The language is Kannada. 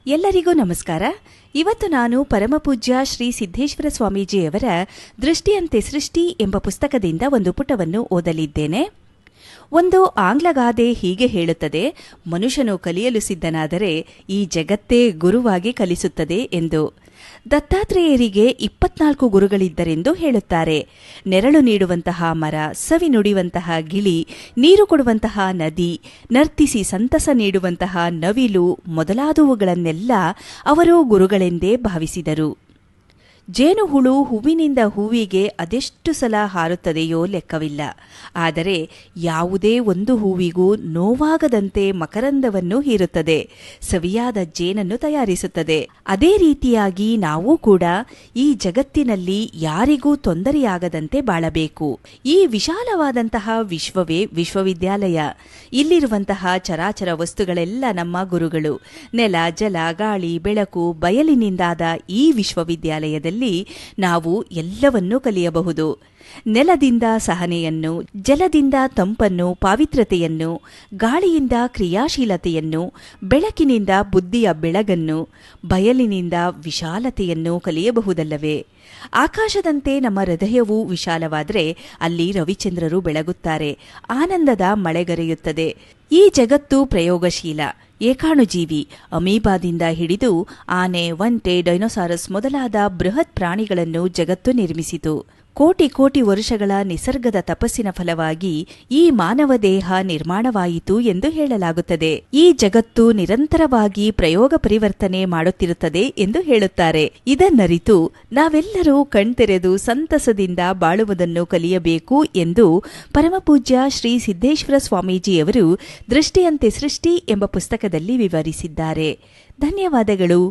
ಎಲ್ಲರಿಗೂ ನಮಸ್ಕಾರ. ಇವತ್ತು ನಾನು ಪರಮಪೂಜ್ಯ ಶ್ರೀ ಸಿದ್ದೇಶ್ವರ ಸ್ವಾಮೀಜಿಯವರ ದೃಷ್ಟಿಯಂತೆ ಸೃಷ್ಟಿ ಎಂಬ ಪುಸ್ತಕದಿಂದ ಒಂದು ಪುಟವನ್ನು ಓದಲಿದ್ದೇನೆ. ಒಂದು ಆಂಗ್ಲಗಾದೆ ಹೀಗೆ ಹೇಳುತ್ತದೆ, ಮನುಷ್ಯನು ಕಲಿಯಲು ಸಿದ್ಧನಾದರೆ ಈ ಜಗತ್ತೇ ಗುರುವಾಗಿ ಕಲಿಸುತ್ತದೆ ಎಂದು. ದತ್ತಾತ್ರೇಯರಿಗೆ 24 ಗುರುಗಳಿದ್ದರೆಂದು ಹೇಳುತ್ತಾರೆ. ನೆರಳು ನೀಡುವಂತಹ ಮರ, ಸವಿ ನುಡಿಯುವಂತಹ ಗಿಳಿ, ನೀರು ಕೊಡುವಂತಹ ನದಿ, ನರ್ತಿಸಿ ಸಂತಸ ನೀಡುವಂತಹ ನವಿಲು ಮೊದಲಾದವುಗಳನ್ನೆಲ್ಲ ಅವರು ಗುರುಗಳೆಂದೇ ಭಾವಿಸಿದರು. ಜೇನುಹುಳು ಹೂವಿನಿಂದ ಹೂವಿಗೆ ಅದೆಷ್ಟು ಸಲ ಹಾರುತ್ತದೆಯೋ ಲೆಕ್ಕವಿಲ್ಲ. ಆದರೆ ಯಾವುದೇ ಒಂದು ಹೂವಿಗೂ ನೋವಾಗದಂತೆ ಮಕರಂದವನ್ನು ಹೀರುತ್ತದೆ, ಸವಿಯಾದ ಜೇನನ್ನು ತಯಾರಿಸುತ್ತದೆ. ಅದೇ ರೀತಿಯಾಗಿ ನಾವು ಕೂಡ ಈ ಜಗತ್ತಿನಲ್ಲಿ ಯಾರಿಗೂ ತೊಂದರೆಯಾಗದಂತೆ ಬಾಳಬೇಕು. ಈ ವಿಶಾಲವಾದಂತಹ ವಿಶ್ವವೇ ವಿಶ್ವವಿದ್ಯಾಲಯ. ಇಲ್ಲಿರುವಂತಹ ಚರಾಚರ ವಸ್ತುಗಳೆಲ್ಲ ನಮ್ಮ ಗುರುಗಳು. ನೆಲ, ಜಲ, ಗಾಳಿ, ಬೆಳಕು, ಬಯಲಿನಿಂದಾದ ಈ ವಿಶ್ವವಿದ್ಯಾಲಯದಲ್ಲಿ ನಾವು ಎಲ್ಲವನ್ನೂ ಕಲಿಯಬಹುದು. ನೆಲದಿಂದ ಸಹನೆಯನ್ನು, ಜಲದಿಂದ ತಂಪನ್ನು, ಪಾವಿತ್ರತೆಯನ್ನು, ಗಾಳಿಯಿಂದ ಕ್ರಿಯಾಶೀಲತೆಯನ್ನು, ಬೆಳಕಿನಿಂದ ಬುದ್ಧಿಯ ಬೆಳಗನ್ನು, ಬಯಲಿನಿಂದ ವಿಶಾಲತೆಯನ್ನು ಕಲಿಯಬಹುದಲ್ಲವೇ? ಆಕಾಶದಂತೆ ನಮ್ಮ ಹೃದಯವೂ ವಿಶಾಲವಾದರೆ ಅಲ್ಲಿ ರವಿಚಂದ್ರರು ಬೆಳಗುತ್ತಾರೆ, ಆನಂದದ ಮಳೆಗರೆಯುತ್ತದೆ. ಈ ಜಗತ್ತು ಪ್ರಯೋಗಶೀಲ, ಏಕಾಣುಜೀವಿ. ಅಮೀಬಾದಿಂದ ಹಿಡಿದು ಆನೆ, ಒಂಟೆ, ಡೈನೋಸಾರಸ್ ಮೊದಲಾದ ಬೃಹತ್ ಪ್ರಾಣಿಗಳನ್ನು ಜಗತ್ತು ನಿರ್ಮಿಸಿತು. ಕೋಟಿ ಕೋಟಿ ವರುಷಗಳ ನಿಸರ್ಗದ ತಪಸ್ಸಿನ ಫಲವಾಗಿ ಈ ಮಾನವ ದೇಹ ನಿರ್ಮಾಣವಾಯಿತು ಎಂದು ಹೇಳಲಾಗುತ್ತದೆ. ಈ ಜಗತ್ತು ನಿರಂತರವಾಗಿ ಪ್ರಯೋಗ ಪರಿವರ್ತನೆ ಮಾಡುತ್ತಿರುತ್ತದೆ ಎಂದು ಹೇಳುತ್ತಾರೆ. ಇದನ್ನರಿತು ನಾವೆಲ್ಲರೂ ಕಣ್ತೆರೆದು ಸಂತಸದಿಂದ ಬಾಳುವುದನ್ನು ಕಲಿಯಬೇಕು ಎಂದು ಪರಮಪೂಜ್ಯ ಶ್ರೀ ಸಿದ್ದೇಶ್ವರ ಸ್ವಾಮೀಜಿಯವರು ದೃಷ್ಟಿಯಂತೆ ಸೃಷ್ಟಿ ಎಂಬ ಪುಸ್ತಕದಲ್ಲಿ ವಿವರಿಸಿದ್ದಾರೆ. ಧನ್ಯವಾದಗಳು.